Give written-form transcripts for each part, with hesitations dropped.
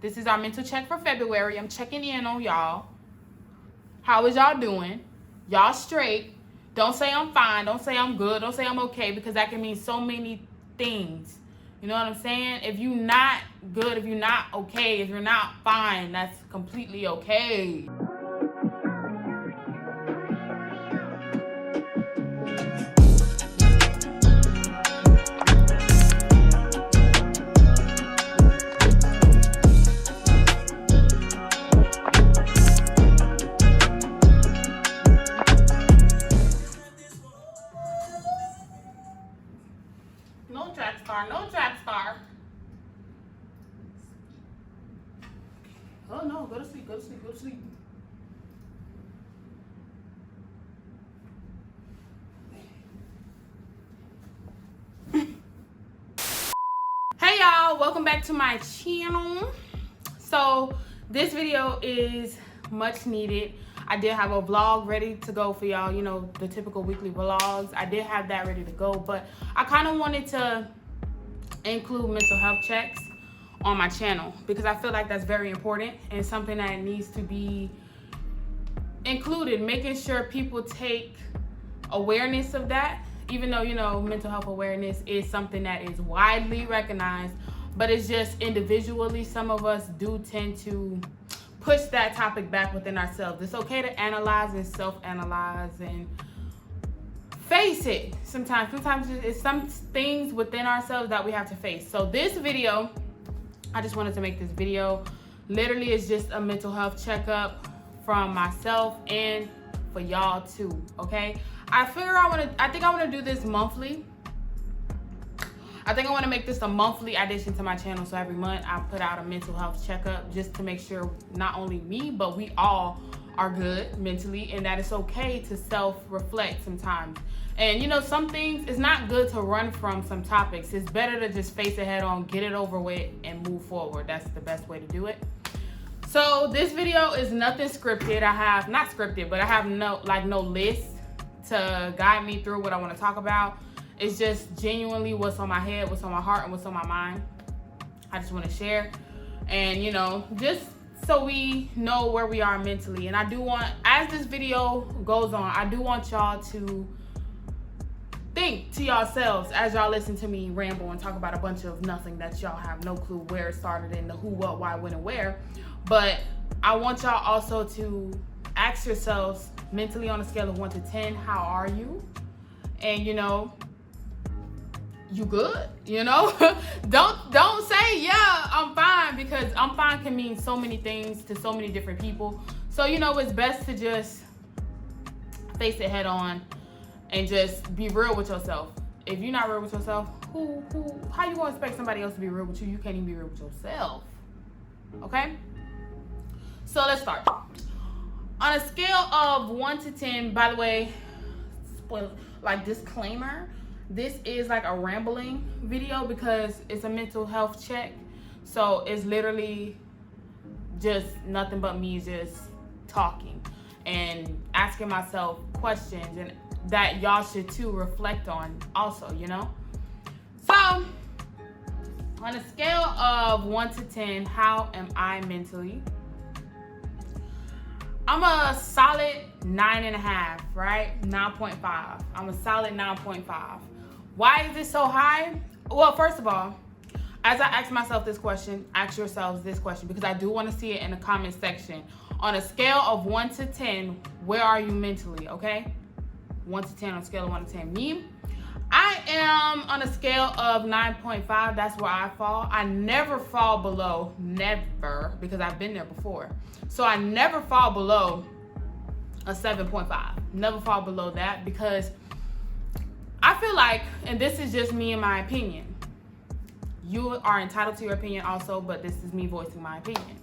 This is our mental check for February. I'm checking in on y'all. How is y'all doing? Y'all straight? Don't say I'm fine. Don't say I'm good. Don't say I'm okay, because that can mean so many things. You know what I'm saying? If you're not good, if you're not okay, if you're not fine, that's completely okay. No track star, no track star. Oh no, go to sleep, go to sleep, go to sleep. Hey y'all, welcome back to my channel. So this video is much needed. I did have a vlog ready to go for y'all, you know, the typical weekly vlogs. I did have that ready to go, but I kind of wanted to include mental health checks on my channel because I feel like that's very important and something that needs to be included, making sure people take awareness of that, even though, you know, mental health awareness is something that is widely recognized, but it's just individually, some of us do tend to push that topic back within ourselves. It's okay to analyze and self-analyze and face it. Sometimes it's some things within ourselves that we have to face. So this video, I just wanted to make this video. Literally, it's just a mental health checkup from myself and for y'all too, okay? I think I want to do this monthly. I think I want to make this a monthly addition to my channel. So every month I put out a mental health checkup just to make sure not only me, but we all are good mentally, and that it's okay to self-reflect sometimes. And you know, some things, it's not good to run from some topics. It's better to just face it head on, get it over with, and move forward. That's the best way to do it. So this video is nothing scripted. I have, not scripted, but I have no list to guide me through what I want to talk about. It's just genuinely what's on my head, what's on my heart, and what's on my mind. I just want to share. And you know, just so we know where we are mentally. And I do want, as this video goes on, I do want y'all to think to yourselves as y'all listen to me ramble and talk about a bunch of nothing that y'all have no clue where it started and the who, what, why, when, and where. But I want y'all also to ask yourselves mentally on a scale of 1 to 10, how are you? And you know, you good, you know? don't say, yeah, I'm fine, because I'm fine can mean so many things to so many different people. So, you know, it's best to just face it head on and just be real with yourself. If you're not real with yourself, how you gonna expect somebody else to be real with you? You can't even be real with yourself, okay? So let's start. On a scale of 1 to 10, by the way, spoiler, like disclaimer, this is like a rambling video because it's a mental health check. So it's literally just nothing but me just talking and asking myself questions, and that y'all should too reflect on also, you know? So on a scale of 1 to 10, how am I mentally? I'm a solid 9.5, right? 9.5. I'm a solid 9.5. Why is it so high? Well, first of all, as I ask myself this question, ask yourselves this question, because I do want to see it in the comment section. On a scale of 1 to 10, where are you mentally, okay? 1 to 10 on a scale of 1 to 10. Me, I am on a scale of 9.5. That's where I fall. I never fall below, never, because I've been there before. So I never fall below a 7.5. Never fall below that, because I feel like, and this is just me and my opinion, you are entitled to your opinion also, but this is me voicing my opinion.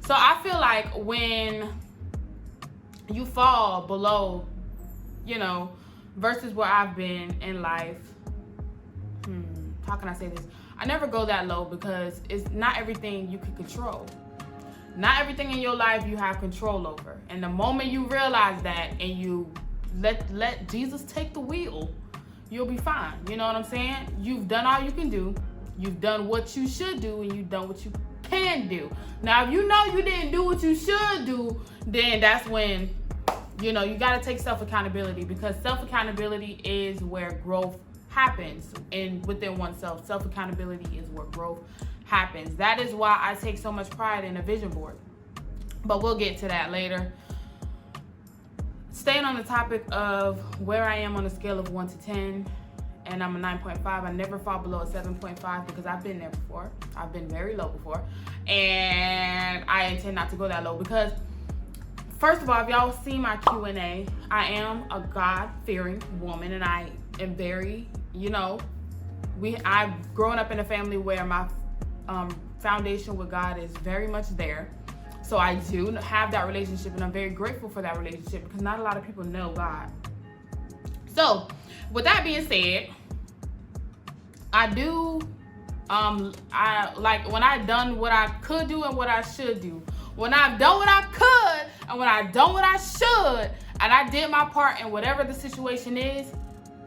So I feel like when you fall below, you know, versus where I've been in life, how can I say this? I never go that low, because it's not everything you can control. Not everything in your life you have control over. And the moment you realize that and you let Jesus take the wheel, you'll be fine. You know what I'm saying? You've done all you can do. You've done what you should do, and you've done what you can do. Now, if you know you didn't do what you should do, then that's when, you know, you got to take self-accountability, because self-accountability is where growth happens within oneself. Self-accountability is where growth happens. That is why I take so much pride in a vision board. But we'll get to that later. Staying on the topic of where I am on a scale of 1 to 10, and I'm a 9.5. I never fall below a 7.5 because I've been there before. I've been very low before. And I intend not to go that low because, first of all, if y'all see my Q&A, I am a God-fearing woman, and I am very, you know, I've grown up in a family where my foundation with God is very much there. So I do have that relationship, and I'm very grateful for that relationship because not a lot of people know God. So with that being said, I do, I like when I've done what I could do and what I should do. When I've done what I could and when I've done what I should, and I did my part in whatever the situation is,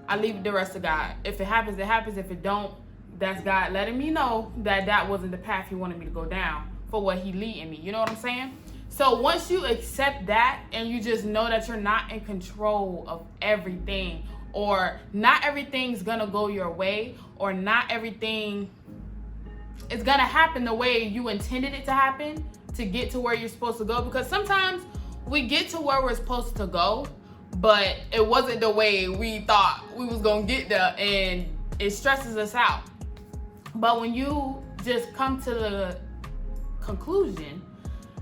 I leave the rest to God. If it happens, it happens. If it don't, that's God letting me know that that wasn't the path He wanted me to go down for what He leading me. You know what I'm saying? So once you accept that and you just know that you're not in control of everything, or not everything's gonna go your way, or not everything is gonna happen the way you intended it to happen to get to where you're supposed to go, because sometimes we get to where we're supposed to go, but it wasn't the way we thought we was gonna get there, and it stresses us out. But when you just come to the conclusion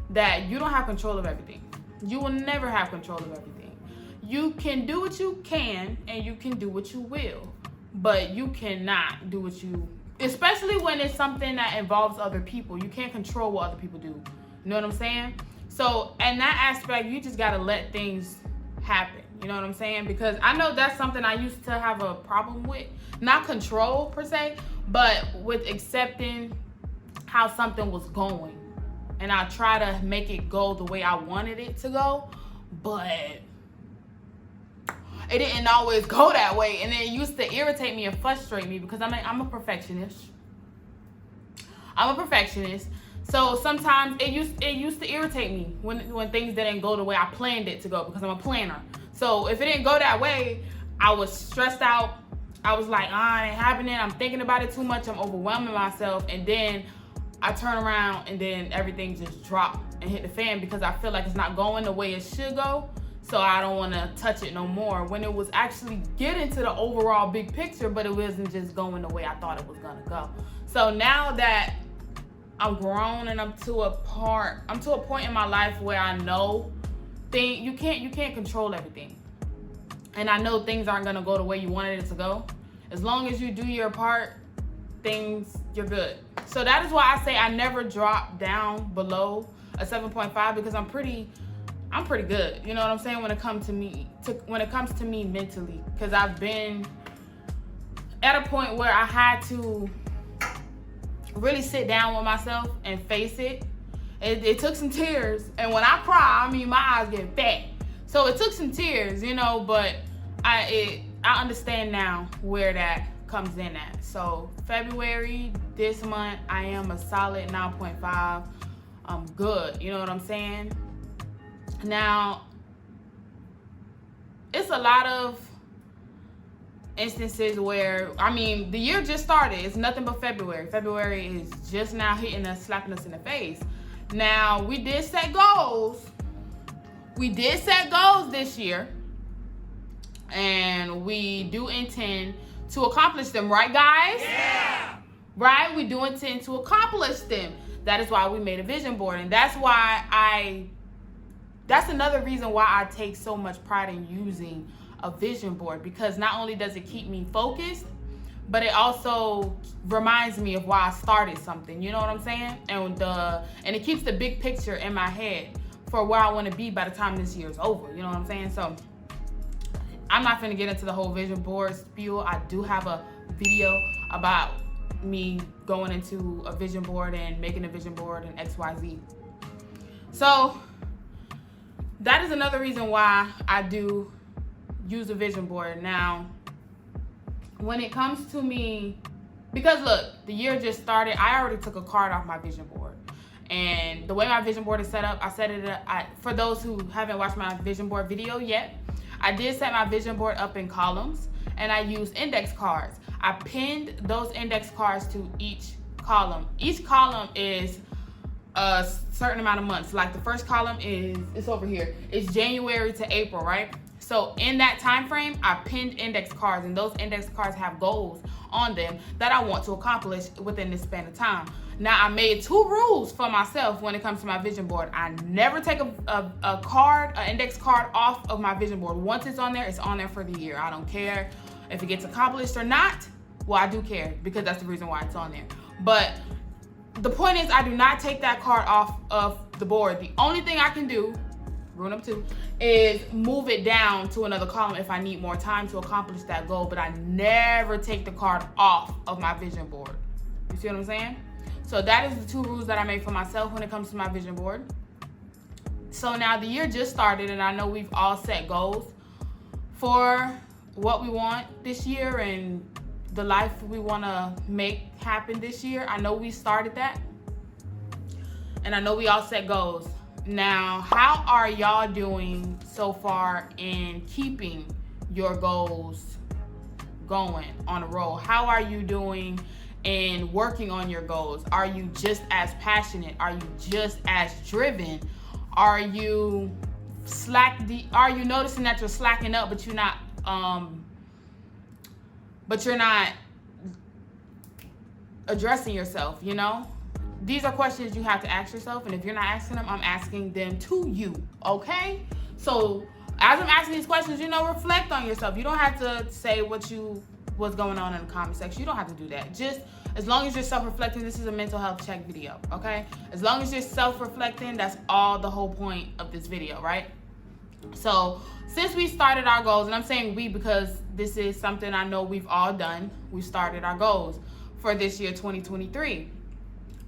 that you don't have control of everything, you will never have control of everything. You can do what you can and you can do what you will, but you cannot do what you, especially when it's something that involves other people. You can't control what other people do. You know what I'm saying? So in that aspect, you just gotta let things happen. You know what I'm saying? Because I know that's something I used to have a problem with. Not control per se, but with accepting how something was going. And I try to make it go the way I wanted it to go, but it didn't always go that way. And it used to irritate me and frustrate me because I'm a perfectionist. So sometimes it used to irritate me when things didn't go the way I planned it to go, because I'm a planner. So if it didn't go that way, I was stressed out. I was like, it ain't happening. I'm thinking about it too much. I'm overwhelming myself. And then I turn around and then everything just dropped and hit the fan because I feel like it's not going the way it should go. So I don't want to touch it no more, when it was actually getting to the overall big picture, but it wasn't just going the way I thought it was going to go. So now that I'm grown and I'm to a point in my life where I know you can't control everything. And I know things aren't going to go the way you wanted it to go. As long as you do your part, you're good. So that is why I say I never drop down below a 7.5, because I'm pretty good. You know what I'm saying? When it comes to me mentally, because I've been at a point where I had to really sit down with myself and face it. It took some tears, and when I cry, I mean my eyes get fat. So it took some tears, you know, but I understand now where that comes in at. So February this month, I am a solid 9.5. I'm good. You know what I'm saying? Now, it's a lot of instances where, I mean, the year just started. It's nothing but February. February is just now hitting us, slapping us in the face. Now, we did set goals. This year. And we do intend to accomplish them, right, guys? Yeah! Right? We do intend to accomplish them. That is why we made a vision board. And that's another reason why I take so much pride in using a vision board, because not only does it keep me focused, but it also reminds me of why I started something. You know what I'm saying? And it keeps the big picture in my head for where I want to be by the time this year is over. You know what I'm saying? So I'm not going to get into the whole vision board spiel. I do have a video about me going into a vision board and making a vision board and XYZ. So that is another reason why I do use a vision board. Now, when it comes to me, because look, the year just started, I already took a card off my vision board. And the way my vision board is set up, I set it up, for those who haven't watched my vision board video yet, I did set my vision board up in columns, and I used index cards. I pinned those index cards to each column. Each column is a certain amount of months. Like the first column it's over here. It's January to April, right? So in that time frame, I pinned index cards, and those index cards have goals on them that I want to accomplish within this span of time. Now, I made 2 rules for myself when it comes to my vision board. I never take an index card off of my vision board. Once it's on there for the year. I don't care if it gets accomplished or not. Well, I do care because that's the reason why it's on there. But the point is, I do not take that card off of the board. The only thing I can do, rule number 2, is move it down to another column if I need more time to accomplish that goal. But I never take the card off of my vision board. You see what I'm saying? So that is the 2 rules that I made for myself when it comes to my vision board. So now the year just started, and I know we've all set goals for what we want this year and the life we want to make happen this year. I know we started that, and I know we all set goals. Now, how are y'all doing so far in keeping your goals going on a roll? How are you doing in working on your goals? Are you just as passionate? Are you just as driven? Are you noticing that you're slacking up, but you're not addressing yourself, you know? These are questions you have to ask yourself, and if you're not asking them, I'm asking them to you, okay? So as I'm asking these questions, reflect on yourself. You don't have to say what's going on in the comment section. You don't have to do that. Just as long as you're self-reflecting, this is a mental health check video, okay? As long as you're self-reflecting, that's all the whole point of this video, right? So since we started our goals, and I'm saying we because this is something I know we've all done, we started our goals for this year, 2023.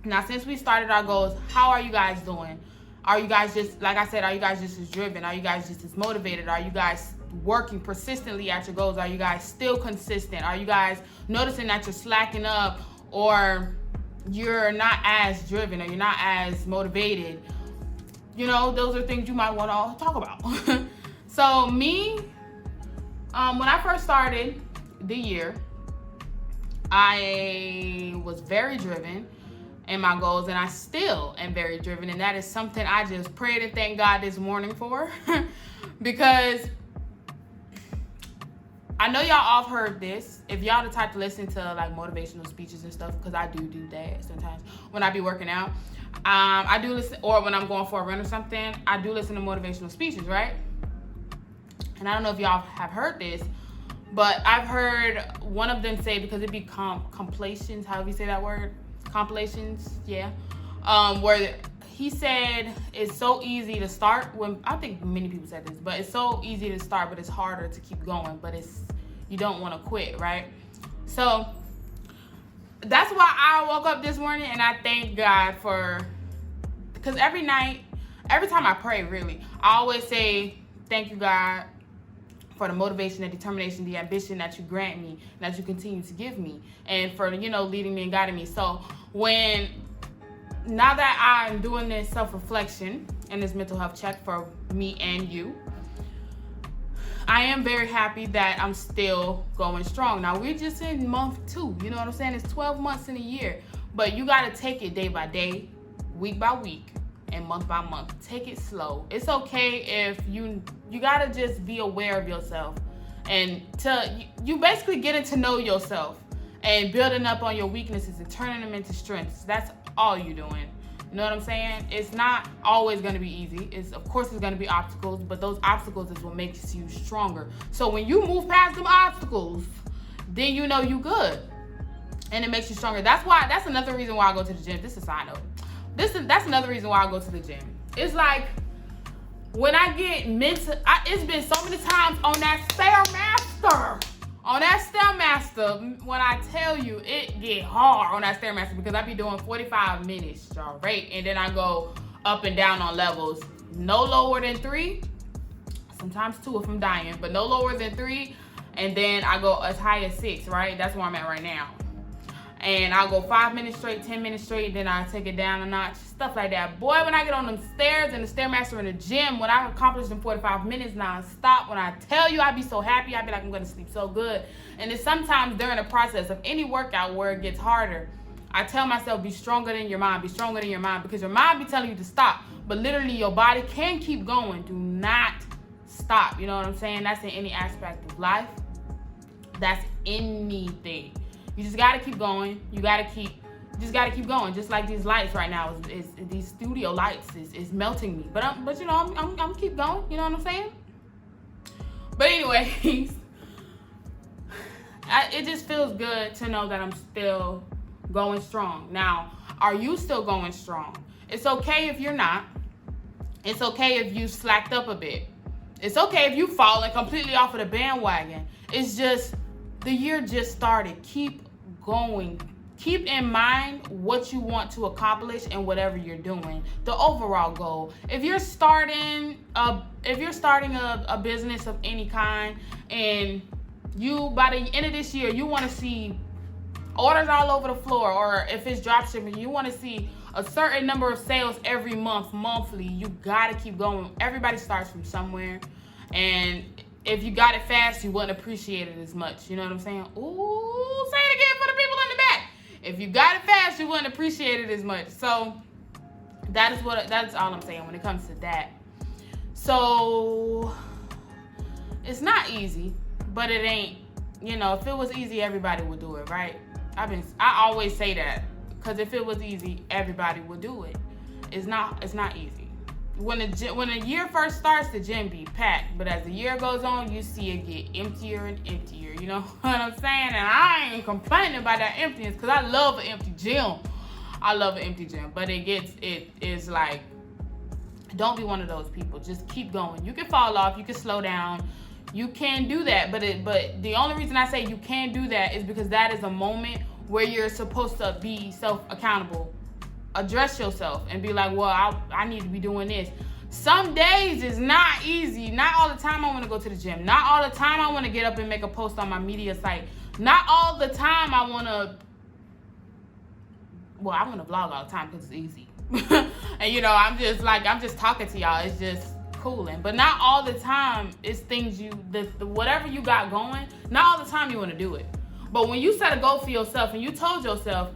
Now, since we started our goals, how are you guys doing? Are you guys just, like I said, are you guys just as driven? Are you guys just as motivated? Are you guys working persistently at your goals? Are you guys still consistent? Are you guys noticing that you're slacking up, or you're not as driven, or you're not as motivated? Those are things you might want to talk about. So me, when I first started the year, I was very driven in my goals, and I still am very driven, and that is something I just prayed and thanked God this morning for. Because I know y'all all heard this. If y'all the type to listen to like motivational speeches and stuff, because I do that sometimes when I be working out. I do listen, or when I'm going for a run or something, I do listen to motivational speeches, right? And I don't know if y'all have heard this, but I've heard one of them say, because it be compilations, however you say that word, compilations, yeah, where he said it's so easy to start, when I think many people said this, but it's so easy to start, but it's harder to keep going, but you don't want to quit, right? So that's why I woke up this morning and I thank God because every time I pray, really, I always say, thank you, God, for the motivation, the determination, the ambition that you grant me, and that you continue to give me, and for, leading me and guiding me. So now that I'm doing this self-reflection and this mental health check for me and you, I am very happy that I'm still going strong. Now, we're just in month 2, you know what I'm saying? It's 12 months in a year, but you got to take it day by day, week by week, and month by month. Take it slow. It's okay if you got to just be aware of yourself, and you basically getting to know yourself and building up on your weaknesses and turning them into strengths. That's all you're doing. You know what I'm saying? It's not always going to be easy. Of course, there's going to be obstacles, but those obstacles is what makes you stronger. So when you move past them obstacles, then you good, and it makes you stronger. That's another reason why I go to the gym. This is a side note. That's another reason why I go to the gym. It's like when I get it's been so many times on that Stairmaster, when I tell you it get hard on that Stairmaster, because I be doing 45 minutes straight, and then I go up and down on levels, no lower than 3, sometimes 2 if I'm dying, but no lower than 3, and then I go as high as 6, right? That's where I'm at right now. and I'll go 5 minutes straight, 10 minutes straight, then I'll take it down a notch, stuff like that. Boy, when I get on them stairs and the Stairmaster in the gym, when I accomplish in 45 minutes non-stop, when I tell you, I be so happy, I be like, I'm gonna sleep so good. And it's sometimes during the process of any workout where it gets harder, I tell myself, be stronger than your mind, be stronger than your mind, because your mind be telling you to stop, but literally your body can keep going. Do not stop. You know what I'm saying? That's in any aspect of life. That's anything. You just gotta keep going. You just gotta keep going. Just like these lights right now, is these studio lights is melting me. But you know, I'm keep going. You know what I'm saying? But anyways, it just feels good to know that I'm still going strong. Now, are you still going strong? It's okay if you're not. It's okay if you slacked up a bit. It's okay if you fallen completely off of the bandwagon. It's just the year just started. Keep going. Keep in mind what you want to accomplish and whatever you're doing. The overall goal. If you're starting a business of any kind, and you by the end of this year you want to see orders all over the floor, or if it's drop shipping, you want to see a certain number of sales every month, monthly, you gotta keep going. Everybody starts from somewhere, and if you got it fast, you wouldn't appreciate it as much. You know what I'm saying? Ooh, say it again for the people in the back. If you got it fast, you wouldn't appreciate it as much. So that's all I'm saying when it comes to that. So it's not easy, but it ain't. You know, if it was easy, everybody would do it, right? I always say that, because if it was easy, everybody would do it. It's not easy. When the year first starts, the gym be packed, but as the year goes on, you see it get emptier and emptier. You know what I'm saying? And I ain't complaining about that emptiness, because I love an empty gym. I love an empty gym, but it is like, don't be one of those people. Just keep going. You can fall off. You can slow down. You can do that, but the only reason I say you can do that is because that is a moment where you're supposed to be self-accountable. Address yourself and be like, well, I need to be doing this. Some days is not easy. Not all the time I want to go to the gym. Not all the time I want to get up and make a post on my media site. Not all the time I want to, well, I want to vlog all the time because it's easy. And you know, I'm just talking to y'all. It's just cooling. But not all the time it's things whatever you got going, not all the time you want to do it. But when you set a goal for yourself and you told yourself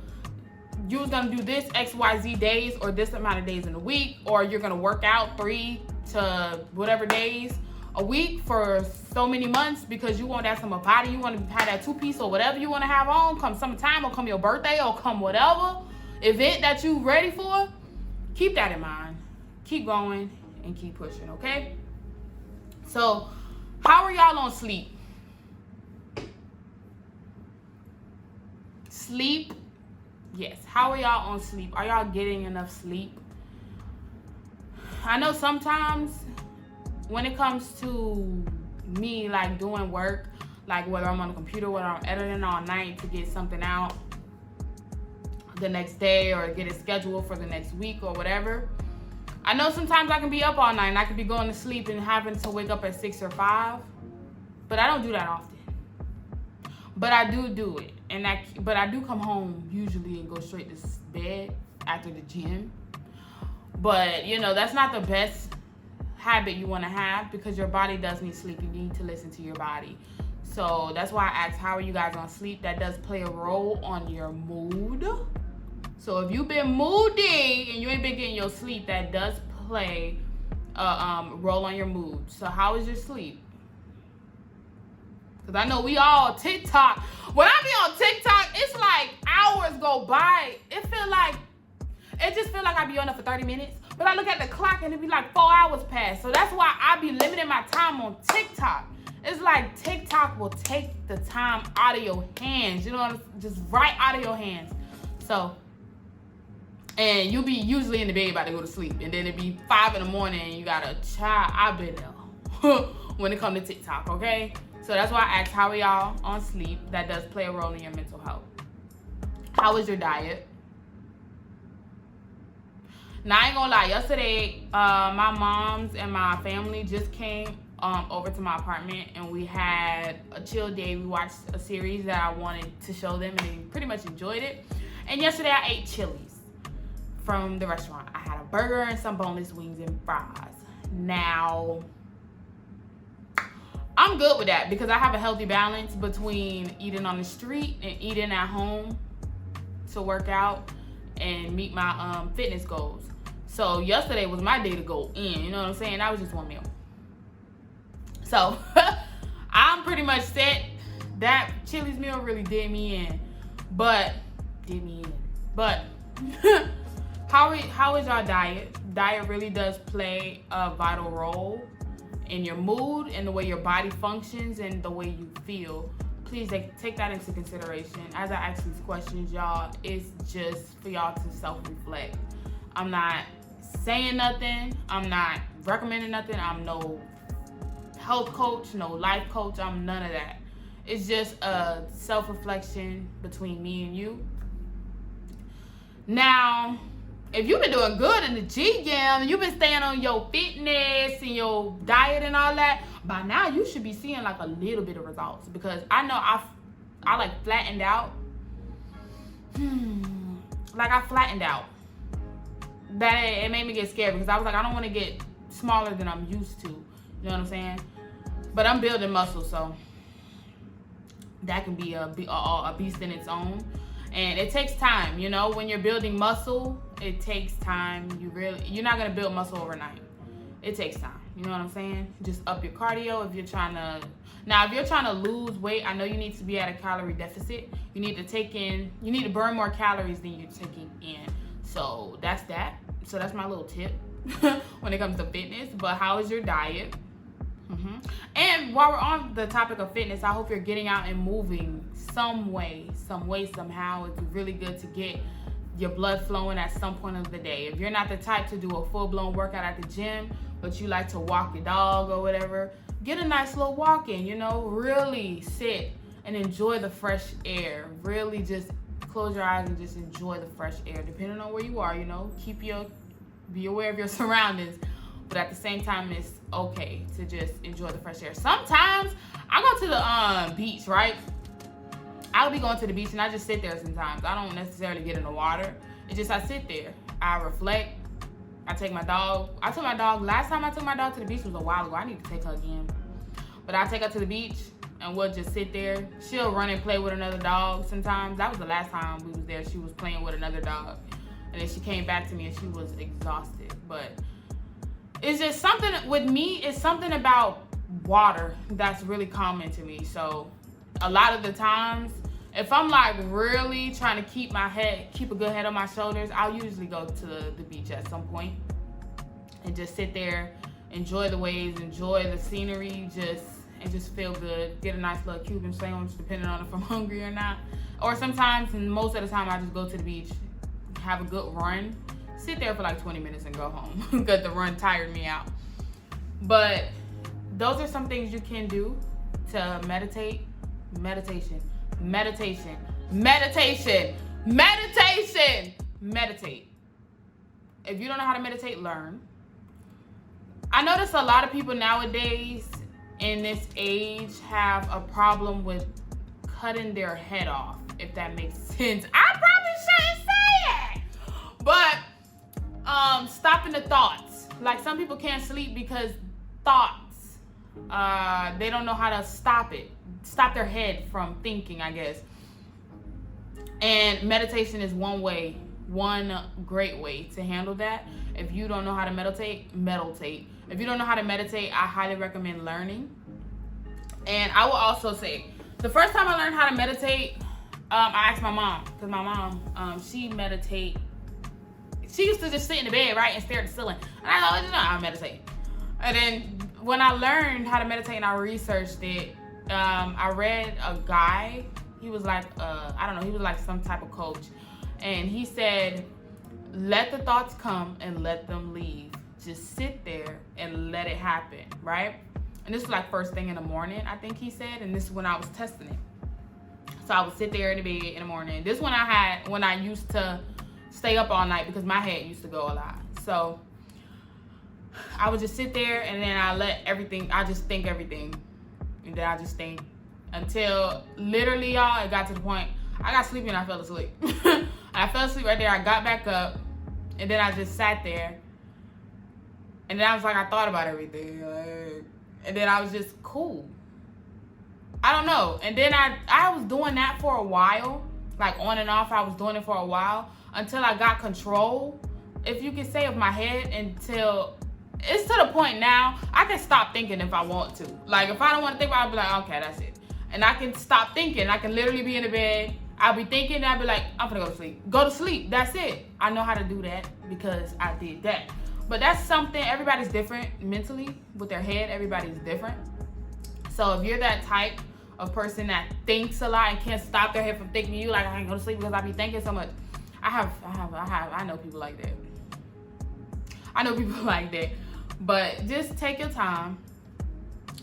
you was going to do this XYZ days, or this amount of days in a week, or you're going to work out 3 to whatever days a week for so many months because you want that summer body, you want to have that 2-piece or whatever you want to have on, come summertime or come your birthday or come whatever event that you ready for, keep that in mind. Keep going and keep pushing, okay? So, how are y'all on sleep? Sleep? Yes. How are y'all on sleep? Are y'all getting enough sleep? I know sometimes when it comes to me, like doing work, like whether I'm on the computer, whether I'm editing all night to get something out the next day or get it scheduled for the next week or whatever, I know sometimes I can be up all night and I could be going to sleep and having to wake up at 6 or 5, but I don't do that often. But I do it, but I do come home usually and go straight to bed after the gym. But you know, that's not the best habit you want to have, because your body does need sleep. You need to listen to your body. So that's why I asked, how are you guys on sleep? That does play a role on your mood. So if you've been moody and you ain't been getting your sleep, that does play a role on your mood. So how is your sleep? Because I know we all TikTok. When I be on TikTok, it's like hours go by. It just feel like I be on there for 30 minutes. But I look at the clock and it be like 4 hours past. So that's why I be limiting my time on TikTok. It's like TikTok will take the time out of your hands. You know, just right out of your hands. So, and you be usually in the bed about to go to sleep. And then it be 5 in the morning and you got a child. I've been there when it comes to TikTok, okay? So that's why I asked, how are y'all on sleep? That does play a role in your mental health. How is your diet? Now, I ain't gonna lie. Yesterday, my moms and my family just came over to my apartment, and we had a chill day. We watched a series that I wanted to show them, and they pretty much enjoyed it. And yesterday I ate Chili's from the restaurant. I had a burger and some boneless wings and fries. Now, I'm good with that because I have a healthy balance between eating on the street and eating at home to work out and meet my fitness goals. So yesterday was my day to go in, you know what I'm saying? That was just one meal. So I'm pretty much set. That Chili's meal really did me in. But how is your diet? Diet really does play a vital role in your mood and the way your body functions and the way you feel. Please take that into consideration. As I ask these questions, y'all, it's just for y'all to self-reflect. I'm not saying nothing. I'm not recommending nothing. I'm no health coach, no life coach. I'm none of that. It's just a self-reflection between me and you. Now, if you've been doing good in the gym and you've been staying on your fitness and your diet and all that, by now you should be seeing like a little bit of results, because I know I like flattened out. Like I flattened out. That it made me get scared because I was like, I don't want to get smaller than I'm used to. You know what I'm saying? But I'm building muscle, so that can be a beast in its own. And it takes time, you know, when you're building muscle, it takes time. You're not gonna build muscle overnight. It takes time, you know what I'm saying? Just up your cardio if you're trying to lose weight. I know you need to be at a calorie deficit. You need to burn more calories than you're taking in. So that's that. So that's my little tip when it comes to fitness. But how is your diet? And while we're on the topic of fitness, I hope you're getting out and moving some way, somehow. It's really good to get your blood flowing at some point of the day. If you're not the type to do a full-blown workout at the gym, but you like to walk your dog or whatever, get a nice little walk in, you know, really sit and enjoy the fresh air. Really just close your eyes and just enjoy the fresh air, depending on where you are, you know. Be aware of your surroundings. But at the same time, it's okay to just enjoy the fresh air. Sometimes I go to the beach, right? I'll be going to the beach and I just sit there sometimes. I don't necessarily get in the water. It's just I sit there. I reflect. I take my dog. Last time I took my dog to the beach was a while ago. I need to take her again. But I take her to the beach and we'll just sit there. She'll run and play with another dog sometimes. That was the last time we was there. She was playing with another dog. And then she came back to me and she was exhausted. But it's just something with me, it's something about water that's really calming to me. So a lot of the times, if I'm like really trying to keep a good head on my shoulders, I'll usually go to the beach at some point and just sit there, enjoy the waves, enjoy the scenery, and just feel good. Get a nice little Cuban sandwich, depending on if I'm hungry or not. Or sometimes, and most of the time, I just go to the beach, have a good run, sit there for like 20 minutes and go home because the run tired me out. But those are some things you can do to meditate. Meditate. If you don't know how to meditate, learn. I notice a lot of people nowadays in this age have a problem with cutting their head off, if that makes sense. I probably shouldn't say it, but stopping the thoughts. Like some people can't sleep because thoughts, they don't know how to stop their head from thinking, I guess. And meditation is one great way to handle that. If you don't know how to meditate. If you don't know how to meditate, I highly recommend learning. And I will also say, the first time I learned how to meditate, I asked my mom, because my mom, she meditate. She used to just sit in the bed, right, and stare at the ceiling. And I thought, you know, I meditate. And then when I learned how to meditate and I researched it, I read a guy. He was like, I don't know, he was like some type of coach. And he said, let the thoughts come and let them leave. Just sit there and let it happen, right? And this was like first thing in the morning, I think he said. And this is when I was testing it. So I would sit there in the bed in the morning. This one I had when I used to stay up all night because my head used to go a lot. So I would just sit there and then I just think everything. And then I just think until literally, y'all, it got to the point I got sleepy and I fell asleep. I fell asleep right there. I got back up and then I just sat there. And then I was like, I thought about everything. And then I was just cool. I don't know. And then I was doing that for a while. Like on and off, I was doing it for a while until I got control, if you could say, of my head, until it's to the point now I can stop thinking if I want to. Like if I don't want to think about it, I'll be like, okay, that's it. And I can stop thinking. I can literally be in the bed. I'll be thinking and I'll be like, I'm gonna go to sleep. Go to sleep. That's it. I know how to do that because I did that. But that's something, everybody's different mentally with their head. Everybody's different. So if you're that type of person that thinks a lot and can't stop their head from thinking, you like, I ain't go to sleep because I be thinking so much. I know people like that. I know people like that. But just take your time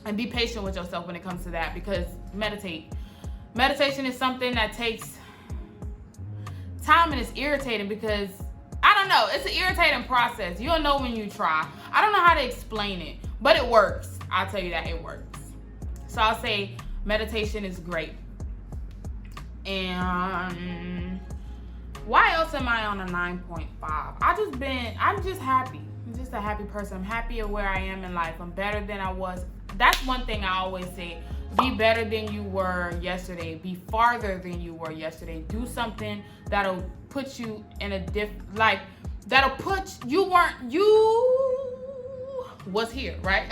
and be patient with yourself when it comes to that, because meditate. Meditation is something that takes time and it's irritating because, I don't know, it's an irritating process. You'll know when you try. I don't know how to explain it, but it works. I'll tell you that it works. So I'll say meditation is great. And why else am I on a 9.5? I'm just happy. I'm just a happy person. I'm happy at where I am in life. I'm better than I was. That's one thing I always say. Be better than you were yesterday. Be farther than you were yesterday. Do something that'll put you in a you was here, right?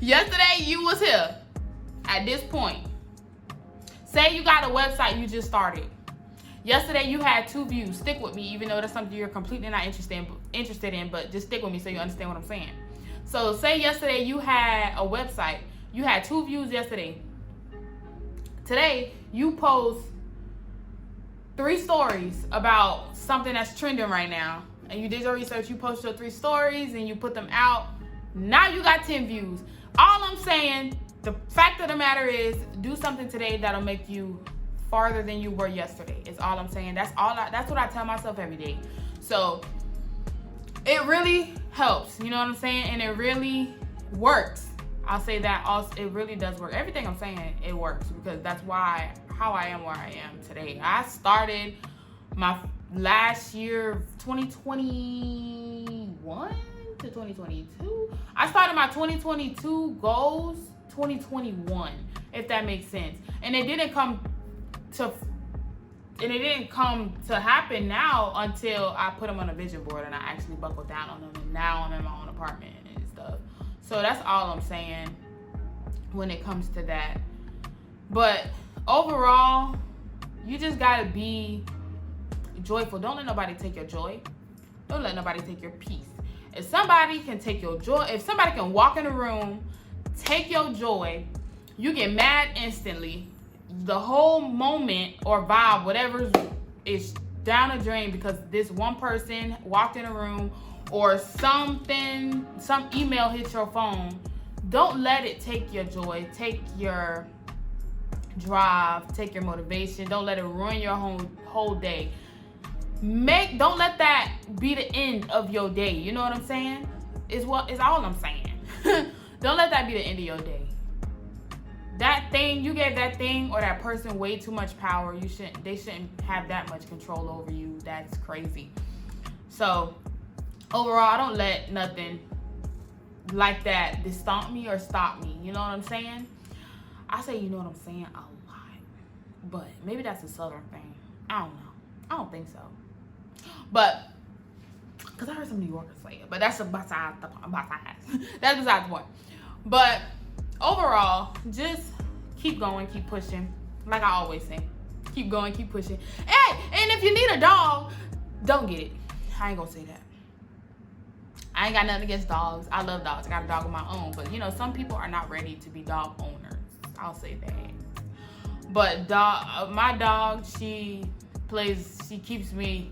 Yesterday you was here at this point. Say you got a website you just started. Yesterday you had 2 views. Stick with me, even though that's something you're completely not interested in, but just stick with me so you understand what I'm saying. So say yesterday you had a website. You had 2 views yesterday. Today you post 3 stories about something that's trending right now. And you did your research, you post your 3 stories and you put them out. Now you got 10 views. All I'm saying, the fact of the matter is, do something today that'll make you farther than you were yesterday. Is all I'm saying. That's what I tell myself every day. So it really helps, you know what I'm saying? And it really works. I'll say that also, it really does work. Everything I'm saying, it works, because that's how I am where I am today. I started my last year, 2021 to 2022. I started my 2022 goals 2021, if that makes sense. And it didn't come to happen now until I put them on a vision board and I actually buckled down on them, and now I'm in my own apartment and stuff. So that's all I'm saying when it comes to that. But overall, you just gotta be joyful. Don't let nobody take your joy. Don't let nobody take your peace. If somebody can take your joy, if somebody can walk in the room, take your joy, you get mad instantly. The whole moment or vibe, whatever, is down the drain because this one person walked in a room or some email hit your phone. Don't let it take your joy, take your drive, take your motivation. Don't let it ruin your whole day. Don't let that be the end of your day. You know what I'm saying? Is all I'm saying. Don't let that be the end of your day. That thing, you gave that thing or that person way too much power. They shouldn't have that much control over you. That's crazy. So overall, I don't let nothing like that distomp me or stop me. You know what I'm saying? I say you know what I'm saying a lot, but maybe that's a Southern thing. I don't know. I don't think so. But because I heard some New Yorkers say it, but that's besides the point. But overall, just keep going, keep pushing. Like I always say, keep going, keep pushing. Hey, and if you need a dog, don't get it. I ain't gonna say that. I ain't got nothing against dogs. I love dogs. I got a dog of my own. But, some people are not ready to be dog owners. I'll say that. But my dog, she keeps me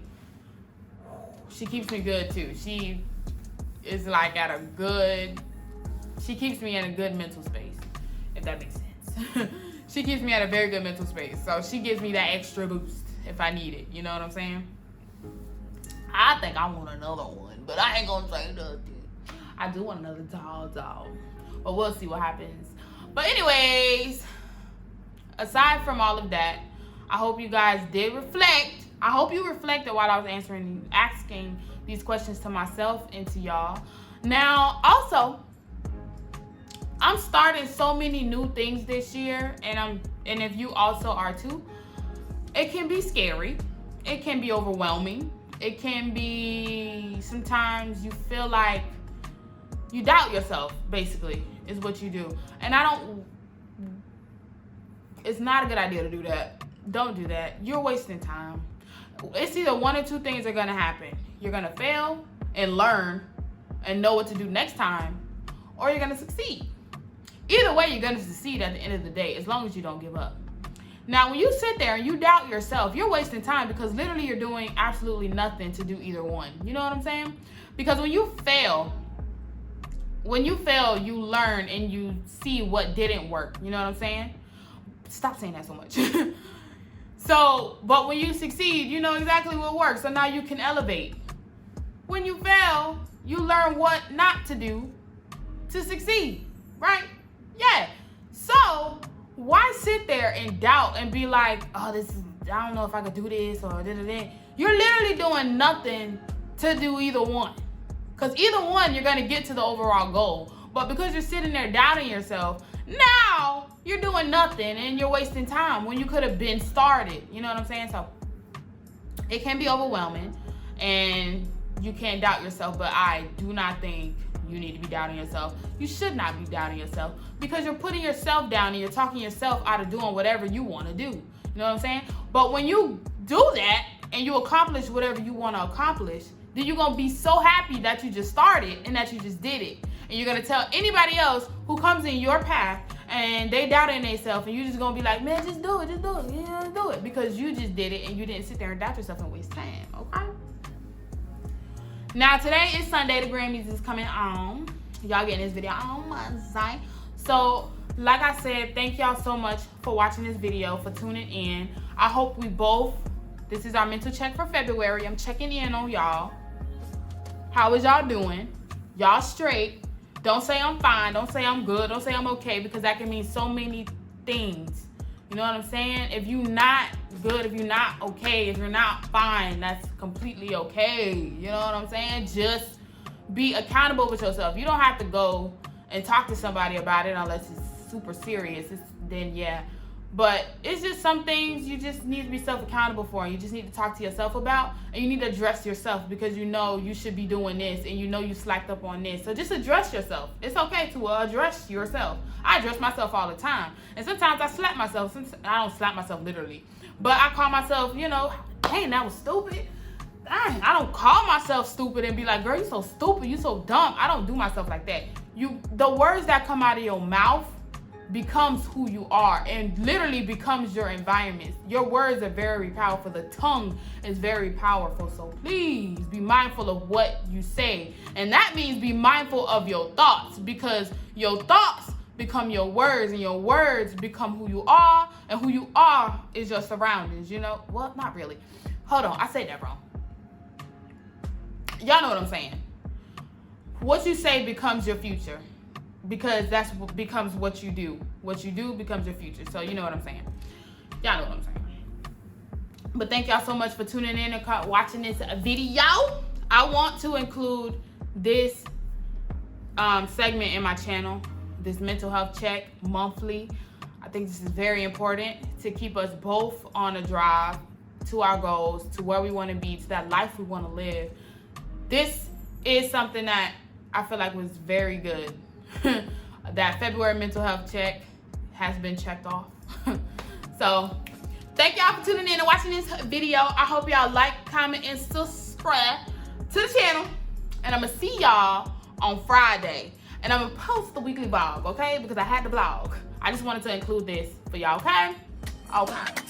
good too. She is like she keeps me in a good mental space, if that makes sense. She keeps me at a very good mental space. So she gives me that extra boost if I need it. You know what I'm saying? I think I want another one, but I ain't gonna say nothing. I do want another doll. But we'll see what happens. But anyways, aside from all of that, I hope you guys did reflect. I hope you reflected while I was asking these questions to myself and to y'all. Now, also, I'm starting so many new things this year, and if you also are too, it can be scary. It can be overwhelming. It can be, sometimes you feel like you doubt yourself, basically, is what you do. And it's not a good idea to do that. Don't do that. You're wasting time. It's either one or two things are gonna happen. You're gonna fail and learn and know what to do next time, or you're gonna succeed. Either way, you're gonna succeed at the end of the day, as long as you don't give up. Now, when you sit there and you doubt yourself, you're wasting time, because literally you're doing absolutely nothing to do either one. You know what I'm saying? Because when you fail, you learn and you see what didn't work. You know what I'm saying? Stop saying that so much. But when you succeed, you know exactly what works. So now you can elevate. When you fail, you learn what not to do to succeed, right? Yeah. So why sit there and doubt and be like, oh, I don't know if I could do this or da-da-da. You're literally doing nothing to do either one. Because either one, you're going to get to the overall goal. But because you're sitting there doubting yourself, now you're doing nothing and you're wasting time when you could have been started. You know what I'm saying? So it can be overwhelming and you can doubt yourself, but I do not think you need to be doubting yourself. You should not be doubting yourself, because you're putting yourself down and you're talking yourself out of doing whatever you want to do. You know what I'm saying? But when you do that and you accomplish whatever you want to accomplish, then you're going to be so happy that you just started and that you just did it. And you're going to tell anybody else who comes in your path and they doubting themselves, and you're just going to be like, man, just do it. Yeah, do it. Because you just did it and you didn't sit there and doubt yourself and waste time. Okay? Now, today is Sunday. The Grammys is coming on. Y'all getting this video on Monday. So, like I said, thank y'all so much for watching this video, for tuning in. I hope this is our mental check for February. I'm checking in on y'all. How is y'all doing? Y'all straight? Don't say I'm fine. Don't say I'm good. Don't say I'm okay, because that can mean so many things. You know what I'm saying? If you're not good, if you're not okay, if you're not fine, that's completely okay. You know what I'm saying? Just be accountable with yourself. You don't have to go and talk to somebody about it unless it's super serious. Then yeah. But it's just some things you just need to be self-accountable for. And you just need to talk to yourself about. And you need to address yourself, because you know you should be doing this and you know you slacked up on this. So just address yourself. It's okay to address yourself. I address myself all the time. And sometimes I slap myself. I don't slap myself literally. But I call myself, dang, that was stupid. Dang, I don't call myself stupid and be like, girl, you so stupid, you so dumb. I don't do myself like that. The words that come out of your mouth becomes who you are and literally becomes your environment. Your words are very powerful. The tongue is very powerful. So please be mindful of what you say. And that means be mindful of your thoughts, because your thoughts become your words and your words become who you are, and who you are is your surroundings. Well, not really. Hold on, I said that wrong. Y'all know what I'm saying. What you say becomes your future, because that's what becomes what you do. What you do becomes your future. So you know what I'm saying. Y'all know what I'm saying. But thank y'all so much for tuning in and watching this video. I want to include this segment in my channel, this mental health check monthly. I think this is very important to keep us both on a drive to our goals, to where we want to be, to that life we want to live. This is something that I feel like was very good. That February mental health check has been checked off. So thank y'all for tuning in and watching this video. I hope y'all like, comment, and subscribe to the channel. And I'm gonna see y'all on Friday. And I'm gonna post the weekly vlog, okay? Because I had to vlog. I just wanted to include this for y'all, okay? Okay.